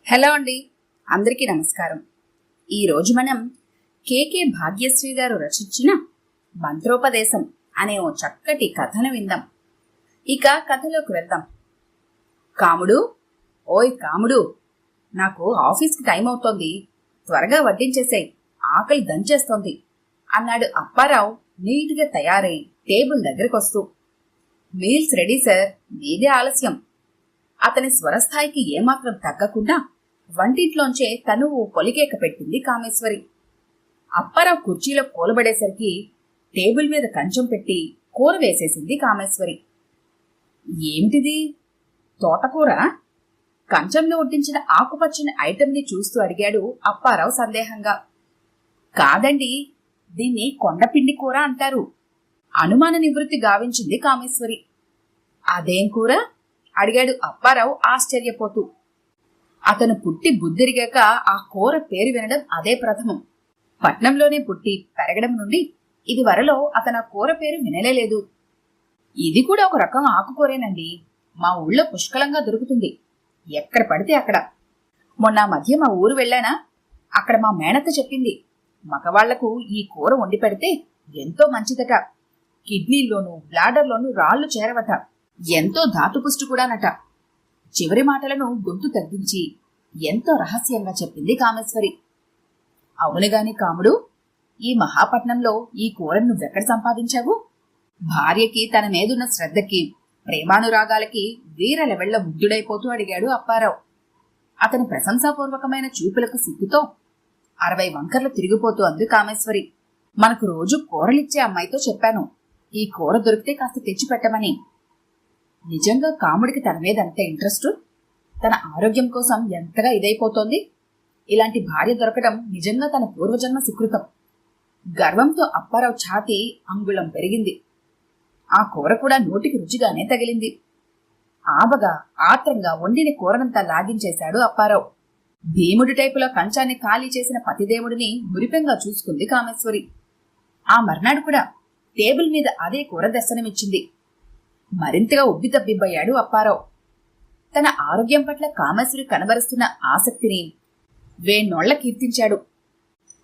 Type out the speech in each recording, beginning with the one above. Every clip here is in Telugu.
హలో అండి, అందరికీ నమస్కారం. ఈరోజు మనం కేకే భాగ్యశ్రీ గారు రచించిన మంత్రోపదేశం అనే ఓ చక్కటి కథను విందాం. ఇక కథలోకి వెళ్దాం. కాముడు, ఓయ్ కాముడు, నాకు ఆఫీస్కి టైం అవుతోంది, త్వరగా వడ్డించేసేయ్, ఆకలి దంచేస్తోంది అన్నాడు అప్పారావు నీట్గా తయారై టేబుల్ దగ్గరకొస్తూ. మీల్స్ రెడీ సార్, మీదే ఆలస్యం. అతని స్వరస్థాయికి ఏమాత్రం తగ్గకుండా వంటింట్లోంచే తను పొలికేక పెట్టింది కామేశ్వరి. అప్పారావు కుర్చీలో కూలబడేసరికి టేబుల్ మీద కంచం పెట్టి కూర వేసేసింది కామేశ్వరి. ఏమిటిది, తోటకూర? కంచంలో వడ్డించిన ఆకుపచ్చని ఐటెంని చూస్తూ అడిగాడు అప్పారావు సందేహంగా. కాదండి, దీన్ని కొండపిండి కూర అంటారు, అనుమాన నివృత్తి గావించింది కామేశ్వరి. అదేం కూర అడిగాడు అప్పారావు ఆశ్చర్యపోతూ. అతను పుట్టి బుద్ధిరిగాక ఆ కూర పేరు వినడం అదే ప్రథమం. పట్నంలోనే పుట్టి పెరగడం నుండి ఇది వరలో అతను ఆ కూర పేరు వినలేదు. ఇది కూడా ఒక రకం ఆకుకూరేనండి, మా ఊళ్ళో పుష్కలంగా దొరుకుతుంది, ఎక్కడ పడితే అక్కడ. మొన్న మధ్య మా ఊరు వెళ్ళానా, అక్కడ మా మేనత్త చెప్పింది, మగవాళ్లకు ఈ కూర వండి పెడితే ఎంతో మంచిదట, కిడ్నీల్లోనూ బ్లాడర్లోనూ రాళ్లు చేరవట, ఎంతో ధాతుపుష్టి కూడానట. చివరి మాటలను గొంతు తగ్గించి ఎంతో రహస్యంగా చెప్పింది కామేశ్వరి. అవునుగాని కాముడు, ఈ మహాపట్నంలో ఈ కూరను నువ్వెక్కడ సంపాదించావు? భార్యకి తన మీదున్న శ్రద్ధకి, ప్రేమానురాగాలకి వీర లెవెళ్ల ముగ్ధుడైపోతూ అడిగాడు అప్పారావు. అతని ప్రశంసాపూర్వకమైన చూపులకు సిగ్గుతో 60 వంకర్లు తిరిగిపోతూ అంది కామేశ్వరి. మనకు రోజు కూరలిచ్చే అమ్మాయితో చెప్పాను, ఈ కూర దొరికితే కాస్త తెచ్చిపెట్టమని. నిజంగా కాముడికి తన మీద అంత ఇంట్రెస్ట్, తన ఆరోగ్యం కోసం ఎంతగా ఇదైపోతోంది. ఇలాంటి భార్య దొరకడం నిజంగా తన పూర్వజన్మ సుకృతం. గర్వంతో అప్పారావు ఛాతీ అంగుళం పెరిగింది. ఆ కూర కూడా నోటికి రుచిగానే తగిలింది. ఆబగా ఆత్రంగా వండిన కూరనంతా లాగించేశాడు అప్పారావు. భీముడి టైపులో కంచాన్ని ఖాళీ చేసిన పతిదేవుడిని మురిపెంగా చూసుకుంది కామేశ్వరి. ఆ మర్నాడు కూడా టేబుల్ మీద అదే కూర దర్శనమిచ్చింది. మరింతగా ఉబ్బితబ్బిబ్బయ్యాడు అప్పారావు. తన ఆరోగ్యం పట్ల కామేశ్వరి కనబరుస్తున్న ఆసక్తిని వేణ్ణోళ్ల కీర్తించాడు.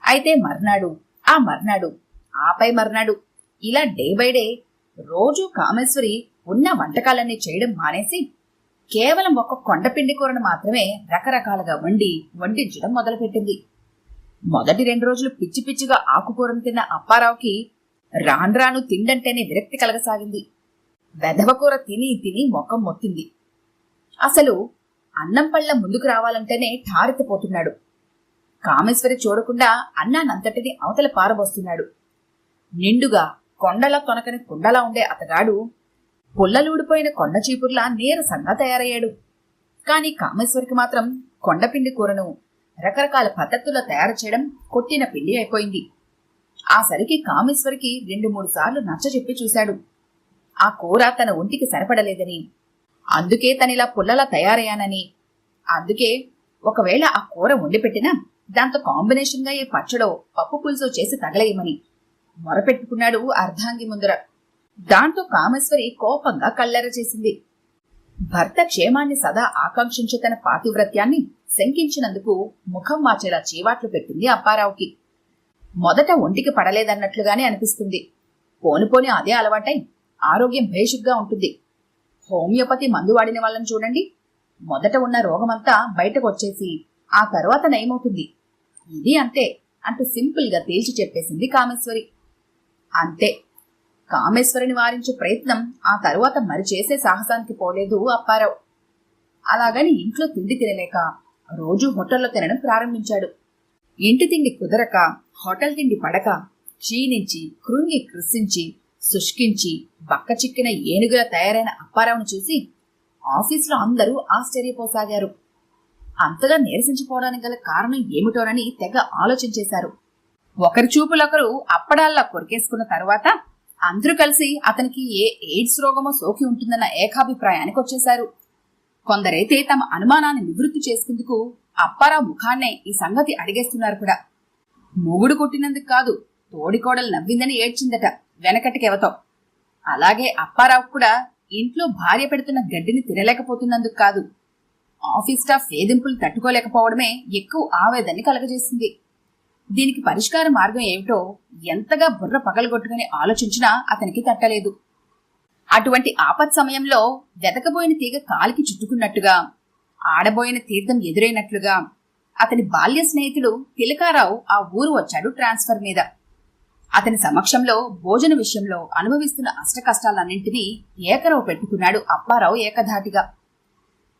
అయితే మర్నాడు, ఆ మర్నాడు, ఆపై మర్నాడు, ఇలా డే బై డే రోజూ కామేశ్వరి ఉన్న వంటకాలన్నీ చేయడం మానేసి కేవలం ఒక కొండపిండి కూరను మాత్రమే రకరకాలుగా వడ్డించడం మొదలుపెట్టింది. మొదటి 2 రోజులు పిచ్చి పిచ్చిగా ఆకుకూరను తిన్న అప్పారావుకి రాను తిండంటేనే విరక్తి కలగసాగింది. వెధవకూర తిని తిని మొఖం మొత్తింది. అసలు అన్నం పళ్ళ ముందుకు రావాలంటేనే ఠారెత్తిపోతున్నాడు. కామేశ్వరి చూడకుండా అన్నానంతటిని అవతల పారబోస్తున్నాడు. నిండుగా కొండలా తొనకని కుండలా ఉండే అతగాడు పుల్లలూడిపోయిన కొండ చీపుర్లా నీరసంగా తయారయ్యాడు. కాని కామేశ్వరికి మాత్రం కొండపిండి కూరను రకరకాల పద్ధతుల్లో తయారు చేయడం కొట్టిన పిండి అయిపోయింది. ఆ సరికి కామేశ్వరికి 2-3 సార్లు నచ్చ చెప్పి చూశాడు. ఆ కూర తన ఒంటికి సరిపడలేదని, అందుకే తనిలా పుల్లలా తయారయ్యానని, అందుకే ఒకవేళ ఆ కూర వండి పెట్టినా దాంతో కాంబినేషన్గా ఏ పచ్చడో పప్పు పులుసో చేసి తగలేయమని మొరపెట్టుకున్నాడు అర్ధాంగి ముందర. దాంతో కామేశ్వరి కోపంగా కళ్ళెర చేసింది. భర్త క్షేమాన్ని సదా ఆకాంక్షించే తన పాతివ్రత్యాన్ని శంకించినందుకు ముఖం వాచేలా చీవాట్లు పెట్టింది అప్పారావుకి. మొదట ఒంటికి పడలేదన్నట్లుగానే అనిపిస్తుంది. పోని అదే అలవాటై ఆరోగ్యం భేషుగ్గా ఉంటుంది. హోమియోపతి మందు వాడిన వాళ్ళని చూడండి, మొదట ఉన్న రోగమంతా బయటకు వచ్చేసి ఆ తర్వాత నయమవుతుంది. ఇది అంతే అంటూ సింపుల్ గా తేల్చి చెప్పేసింది కామేశ్వరి. అంతే, కామేశ్వరిని వారించే ప్రయత్నం ఆ తరువాత మరి చేసే సాహసానికి పోలేదు అప్పారావు. అలాగని ఇంట్లో తిండి తినలేక రోజూ హోటల్లో తినడం ప్రారంభించాడు. ఇంటి తిండి కుదరక, హోటల్ తిండి పడక క్షీణించి కృంగి కృషించి శుష్కించి బక్క చిక్కిన ఏనుగులా తయారైన అప్పారావును చూసి ఆఫీసులో అందరూ ఆశ్చర్యపోసాగారు. అంతగా నీరసించిపోవడానికి గల కారణం ఏమిటోనని తెగ ఆలోచించేశారు. ఒకరి చూపులొకరు అప్పడాల్లా కొరికేసుకున్న తరువాత అందరూ కలిసి అతనికి ఏ ఎయిడ్స్ రోగమో సోకి ఉంటుందన్న ఏకాభిప్రాయానికి వచ్చేశారు. కొందరైతే తమ అనుమానాన్ని నివృత్తి చేసుకుందుకు అప్పారావు ముఖాన్నే ఈ సంగతి అడిగేస్తున్నారు కూడా. మొగుడు కొట్టినందుకు కాదు, తోడికోడలు నవ్విందని ఏడ్చిందట వెనకటికెవతో. అలాగే అప్పారావు కూడా ఇంట్లో భార్య పెడుతున్న గడ్డిని తినలేకపోతున్నందుకు కాదు, ఆఫీస్ స్టాఫ్ వేధింపులు తట్టుకోలేకపోవడమే ఎక్కువ ఆవేదనని కలగజేసింది. దీనికి పరిష్కార మార్గం ఏమిటో ఎంతగా బుర్ర పగలగొట్టుకుని ఆలోచించినా అతనికి తట్టలేదు. అటువంటి ఆపత్ సమయంలో వెతకబోయిన తీగ కాలికి చుట్టుకున్నట్టుగా, ఆడబోయిన తీర్థం ఎదురైనట్లుగా అతని బాల్య స్నేహితుడు తిలకారావు ఆ ఊరు వచ్చాడు ట్రాన్స్ఫర్ మీద. అతని సమక్షంలో భోజన విషయంలో అనుభవిస్తున్న అష్టకష్టాలన్నింటినీ ఏకరవు పెట్టుకున్నాడు అప్పారావు ఏకధాటిగా.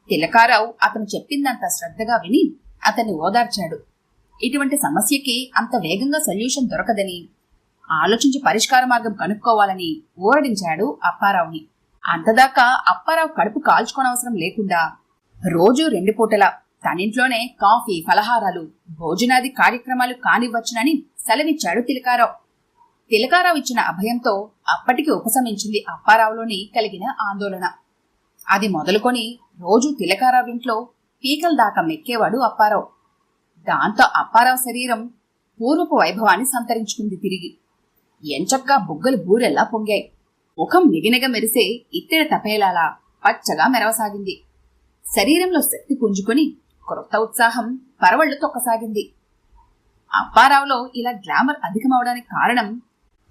తిలకారావు అతను చెప్పిందంత శ్రద్ధగా విని అతన్ని ఓదార్చాడు. ఇటువంటి సమస్యకి అంత వేగంగా సొల్యూషన్ దొరకదని, ఆలోచించి పరిష్కార మార్గం కనుక్కోవాలని ఊరడించాడు అప్పారావుని. అంతదాకా అప్పారావు కడుపు కాల్చుకోనవసరం లేకుండా రోజు 2 పూటలా తనింట్లోనే కాఫీ, ఫలహారాలు, భోజనాది కార్యక్రమాలు కానివ్వచ్చునని సెలవిచ్చాడు తిలకారావు. తిలకారావు ఇచ్చిన అభయంతో అప్పటికి ఉపశమించింది అప్పారావులోని కలిగిన ఆందోళన. అది మొదలుకొని రోజు తిలకారావు ఇంట్లో పీకల దాకా మెక్కేవాడు అప్పారావు. దాంతో అప్పారావు శరీరం పూర్వపు వైభవాన్ని సంతరించుకుంది తిరిగి. ఎంచక్కా బుగ్గలు బూరెల్లా పొంగాయి. ముఖం నిగనిగ మెరిసే ఇత్తడి తపేలాలా పచ్చగా మెరవసాగింది. శరీరంలో శక్తి పుంజుకొని క్రొత్త ఉత్సాహం పరవళ్లు తొక్కసాగింది. అప్పారావులో ఇలా గ్లామర్ అధికమవడానికి కారణం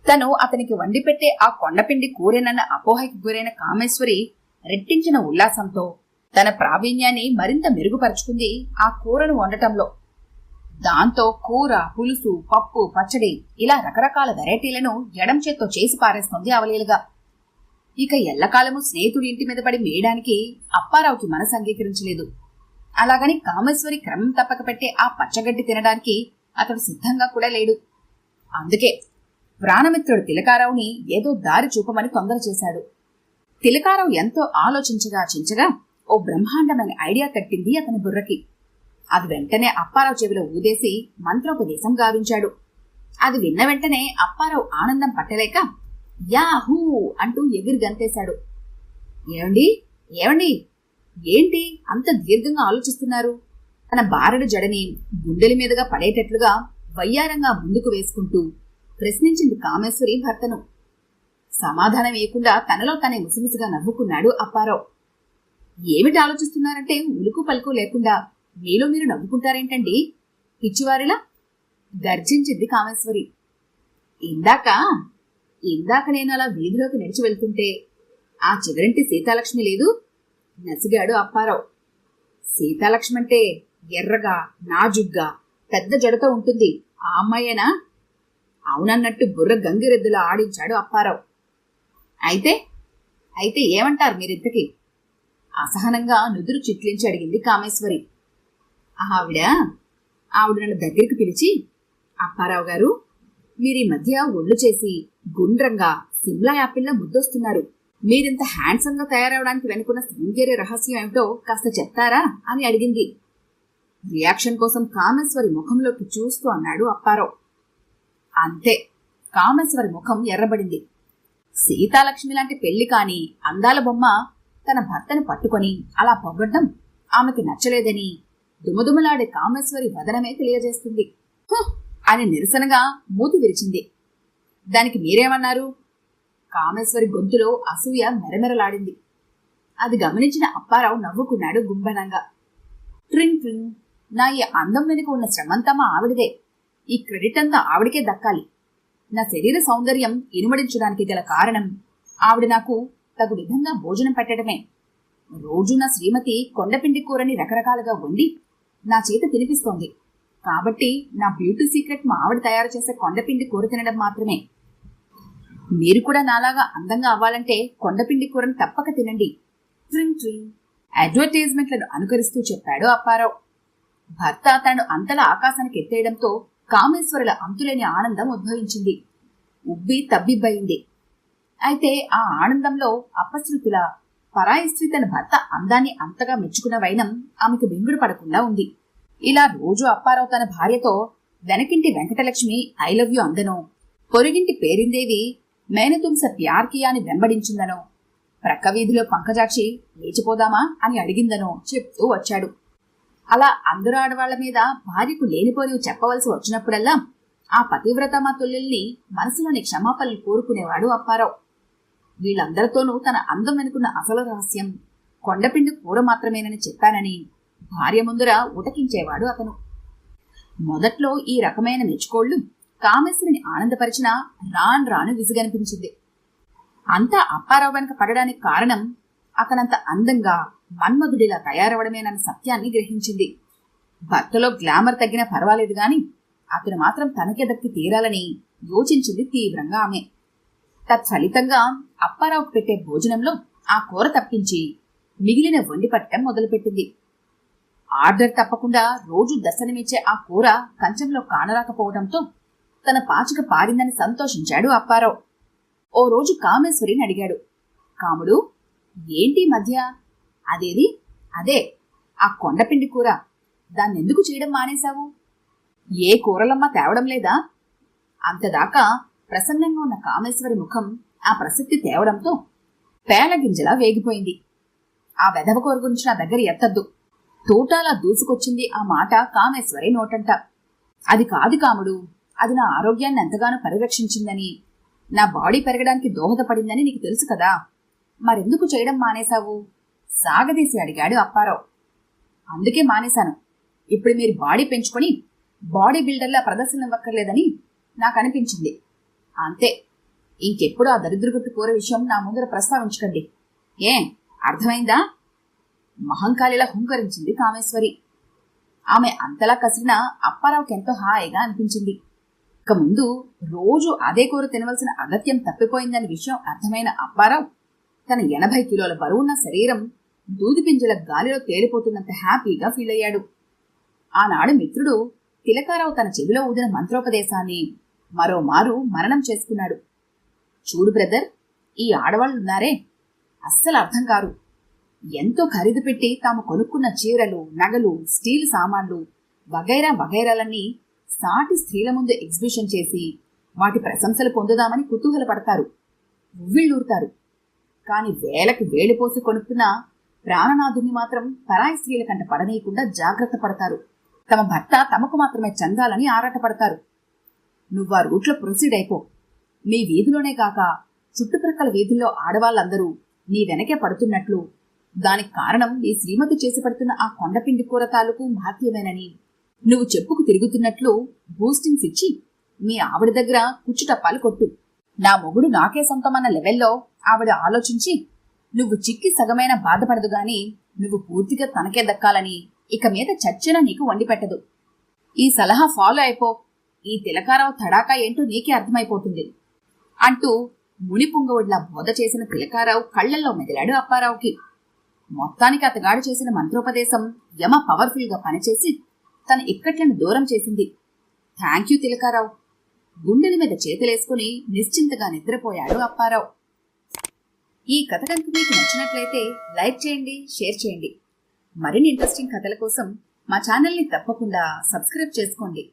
తను అతనికి వండిపెట్టే ఆ కొండపిండి కూరేనన్న అపోహకి గురైన కామేశ్వరి రెట్టించిన ఉల్లాసంతో తన ప్రావీణ్యాన్ని మరింత మెరుగుపరుచుకుంది ఆ కూరను వండటంలో. దాంతో కూర, పులుసు, పప్పు, పచ్చడి ఇలా రకరకాల వెరైటీలను ఎడం చేత్తో చేసి పారేస్తోంది అవలీలుగా. ఇక ఎల్లకాలము స్నేహితుడి ఇంటి మీద పడి మేయడానికి అప్పారావుకి మనసు అంగీకరించలేదు. అలాగని కామేశ్వరి క్రమం తప్పక పెట్టే ఆ పచ్చగడ్డి తినడానికి అతడు సిద్ధంగా కూడా లేడు. అందుకే ప్రాణమిత్రుడు తిలకారావుని ఏదో దారి చూపమని తొందర చేశాడు. తిలకారావు ఎంతో ఆలోచించగా ఓ బ్రహ్మాండమైన ఐడియా తట్టింది అతని బుర్రకి. అది వెంటనే అప్పారావు చెవిలో ఊదేసి మంత్రోపదేశం గావించాడు. అది విన్న వెంటనే అప్పారావు ఆనందం పట్టలేక యాహూ అంటూ ఎగిరి గంతేశాడు. ఏమండి ఏమండి ఏంటి అంత దీర్ఘంగా ఆలోచిస్తున్నారు? తన బారెడు జడని గుండెల మీదుగా పడేటట్లుగా వయ్యారంగా ముందుకు వేసుకుంటూ ప్రశ్నించింది కామేశ్వరి భర్తను. సమాధానం ఇవ్వకుండా తనలో తనే ముసిముసిగా నవ్వుకున్నాడు అప్పారావు. ఏమిటి ఆలోచిస్తున్నారంటే ఉలుకు పలుకు లేకుండా మీలో మీరు నవ్వుకుంటారేంటండి పిచ్చివారిలా? గర్జించింది కామేశ్వరి. ఇందాక నేను అలా వీధిలోకి నడిచి వెళ్తుంటే ఆ చివరింటి సీతాలక్ష్మి లేదు? నసిగాడు అప్పారావు. సీతాలక్ష్మి అంటే ఎర్రగా, నాజుగ్గా, పెద్ద జడతో ఉంటుంది ఆ అమ్మాయేనా? అవునన్నట్టు బుర్ర గంగిరెద్దులా ఆడించాడు అప్పారావు. అయితే ఏమంటారు మీరింతకి? అసహనంగా నుదురు చిట్లించి అడిగింది కామేశ్వరి. ఆవిడ నన్ను దగ్గరికి పిలిచి, అప్పారావు గారు, మీరీ మధ్య ఒళ్ళు చేసి గుండ్రంగా సిమ్లా యాపిల్లా ముద్దొస్తున్నారు. మీరింత హ్యాండ్సమ్ గా తయారవడానికి వెనుకున్న సౌందర్య రహస్యం ఏమిటో కాస్త చెప్తారా అని అడిగింది. రియాక్షన్ కోసం కామేశ్వరి ముఖంలోకి చూస్తూ అన్నాడు అప్పారావు. అంతే, కామేశ్వరి ముఖం ఎర్రబడింది. సీతాలక్ష్మి లాంటి పెళ్లి కాని అందాల బొమ్మ తన భర్తను పట్టుకొని అలా పొగడ్డం ఆమెకు నచ్చలేదని దుమదుమలాడే కామేశ్వరి వదనమే తెలియజేస్తుంది అని నిరసనగా మూతి విరిచింది. దానికి మీరేమన్నారు? కామేశ్వరి గొంతులో అసూయ మెరమెరలాడింది. అది గమనించిన అప్పారావు నవ్వుకున్నాడు గుంబనంగా. ట్రింగ్ ట్రింగ్, నా ఈ అందం వెనుక ఉన్న శ్రమంతా మా ఆవిడదే. ఈ క్రెడిట్ అంతా ఆవిడకే దక్కాలి. నా శరీర సౌందర్యం ఇనుమడించడానికి గల కారణం ఆవిడ నాకు తగు విధంగా భోజనం పెట్టడమే. రోజు నా శ్రీమతి కొండపిండి కూరని రకరకాలుగా వండి నా చేత తినిపిస్తోంది. కాబట్టి నా బ్యూటీ సీక్రెట్ మా ఆవిడ తయారు చేసే కొండపిండి కూర తినడం మాత్రమే. మీరు కూడా నాలాగా అందంగా అవ్వాలంటే కొండపిండి కూరను తప్పక తినండి. ట్రింగ్ ట్రింగ్ అడ్వర్టైజ్మెంట్లను అనుకరిస్తూ చెప్పాడు అప్పారావు. భర్త తనను అంతలా ఆకాశానికి ఎత్తేయడంతో కామేశ్వరుల అంతులేని ఆనందం ఉద్భవించింది. ఉబ్బి తబ్బిబ్బయింది. అయితే ఆ ఆనందంలో అపశృతిలా పరాయి స్త్రీ తన భర్త అందాన్ని అంతగా మెచ్చుకున్న వైనం ఆమెకు బెంగుడు పడకుండా ఉంది. ఇలా రోజు అప్పారావు తన భార్యతో వెనకింటి వెంకటలక్ష్మి ఐ లవ్ యూ అందనో, పొరుగింటి పేరిందేవి మేనతుమ్స ప్యార్ కియా అని వెంబడించిందనో, ప్రక్క వీధిలో పంకజాక్షి లేచిపోదామా అని అడిగిందనో చెప్తూ వచ్చాడు. అలా అందరూ ఆడవాళ్ల మీద భార్యకు లేనిపోనివి చెప్పవలసి వచ్చినప్పుడల్లా ఆ పతివ్రతమా తొల్లిల్ని మనసులోని క్షమాపణలు కోరుకునేవాడు అప్పారావు. వీళ్ళందరితోనూ తన అందం వెనుకున్న అసలు రహస్యం కొండపిండి కూర మాత్రమేనని చెప్పానని భార్య ముందర ఉటకించేవాడు అతను. మొదట్లో ఈ రకమైన మెచ్చుకోళ్లు కామేశ్వరిని ఆనందపరిచినా రాను రాను విసుగనిపించింది. అంతా అప్పారావు వెనక పడడానికి కారణం అతనంత అందంగా మన్మధుడిలా తయారవడమేనన్న సత్యాన్ని గ్రహించింది. భర్తలో గ్లామర్ తగ్గినా పర్వాలేదు గాని అతను మాత్రం తనకే దక్కి తీరాలని యోచించింది తీవ్రంగా ఆమె. తత్ఫలితంగా అప్పారావుకు పెట్టే భోజనంలో ఆ కూర తప్పించి మిగిలిన వండి పట్టడం మొదలుపెట్టింది. ఆర్డర్ తప్పకుండా రోజు దర్శనమిచ్చే ఆ కూర కంచంలో కానరాకపోవడంతో తన పాచిక పారిందని సంతోషించాడు అప్పారావు. ఓ రోజు కామేశ్వరిని అడిగాడు, కాముడు, ఏంటి మధ్య? అదేది? అదే ఆ కొండపిండి కూర. దాన్నెందుకు చేయడం మానేశావు? ఏ కూరలమ్మా తేవడం లేదా? అంతదాకా ప్రసన్నంగా ఉన్న కామేశ్వరి ముఖం ఆ ప్రసక్తి తేవడంతో పేలగింజలా వేగిపోయింది. ఆ వెధవ కూర గురించి నా దగ్గర ఎత్తద్దు. తోటాలా దూసుకొచ్చింది ఆ మాట కామేశ్వరి నోటంట. అది కాదు కాముడు, అది నా ఆరోగ్యాన్ని ఎంతగానో పరిరక్షించిందని, నా బాడీ పెరగడానికి దోహదపడిందని నీకు తెలుసు కదా, మరెందుకు చేయడం మానేశావు? సాగదీసి అడిగాడు అప్పారావు. అందుకే మానేశాను. ఇప్పుడు మీరు బాడీ పెంచుకొని బాడీ బిల్డర్లా ప్రదర్శన ఇవ్వక్కర్లేదని నాకు అనిపించింది. అంతే. ఇంకెప్పుడు ఆ దరిద్రగుట్టు కూర విషయం నా ముందర ప్రస్తావించకండి. అర్థమైందా? మహంకాళిలా హుంకరించింది కామేశ్వరి. ఆమె అంతలా కసిరినా అప్పారావుకెంతో హాయిగా అనిపించింది. ఇక ముందు రోజు అదే కూర తినవలసిన అగత్యం తప్పిపోయిందనే విషయం అర్థమైన అప్పారావు తన 80 కిలోల బరువున్న శరీరం దూదిపింజల గాలిలో తేలిపోతున్నంత హ్యాపీగా ఫీల్ అయ్యాడు. ఆనాడు మిత్రుడు తిలకారావు తన చెవిలో ఊదిన మంత్రోపదేశాన్ని మరోమారు మననం చేసుకున్నాడు. చూడు బ్రదర్, ఈ ఆడవాళ్లున్నారే, అస్సలు అర్థం కారు. ఎంతో ఖరీదు పెట్టి తాము కొనుక్కున్న చీరలు, నగలు, స్టీల్ సామాన్లు వగైరా వగైరాలన్నీ సాటి స్త్రీల ముందు ఎగ్జిబిషన్ చేసి వాటి ప్రశంసలు పొందుదామని కుతూహలపడతారు, ఉవ్విళ్ళూరుతారు. కాని వేలకి వేలిపోసి కొనుక్కున్న ప్రాణనాథుని మాత్రం పరాయి స్త్రీల కంట పడనీయకుండా జాగ్రత్త పడతారు. తమ భర్త తమకు మాత్రమే చెందాలని ఆరాటపడతారు. నువ్వా రూట్లో ప్రొసీడ్ అయిపో. మీ వీధిలోనే కాక చుట్టుప్రక్కల వీధుల్లో ఆడవాళ్ళందరూ నీ వెనకే పడుతున్నట్లు, దానికి కారణం నీ శ్రీమతి చేసి పడుతున్న ఆ కొండపిండి కూర తాలూకు మహత్యమేనని నువ్వు చెప్పుకు తిరుగుతున్నట్లు బూస్టింగ్స్ ఇచ్చి మీ ఆవిడ దగ్గర కుచ్చుటప్పాలు కొట్టు. నా మొగుడు నాకే సొంతమన్న లెవెల్లో ఆవిడ ఆలోచించి నువ్వు చిక్కి సగమైన బాధపడదు గాని నువ్వు పూర్తిగా తనకే దక్కాలని ఇక మీద చచ్చినా నీకు వండి పెట్టదు. ఈ సలహా ఫాలో అయిపో. ఈ తిలకారావు తడాకా ఏంటో నీకే అర్థమైపోతుంది అంటూ మునిపుంగవుడిలా బోధ చేసిన తిలకారావు కళ్లల్లో మెదిలాడు అప్పారావుకి. మొత్తానికి అతగాడు చేసిన మంత్రోపదేశం యమ పవర్ఫుల్ గా పనిచేసి తన ఇక్కట్లను దూరం చేసింది. Thank you Tilakarao. గుండెల మీద చేతులేసుకుని నిశ్చింతగా నిద్రపోయాడు అప్పారావు. ఈ కథ కనుక మీకు నచ్చినట్లయితే లైక్ చేయండి, షేర్ చేయండి. మరిన్ని ఇంట్రెస్టింగ్ కథల కోసం మా ఛానల్ని తప్పకుండా సబ్స్క్రైబ్ చేసుకోండి.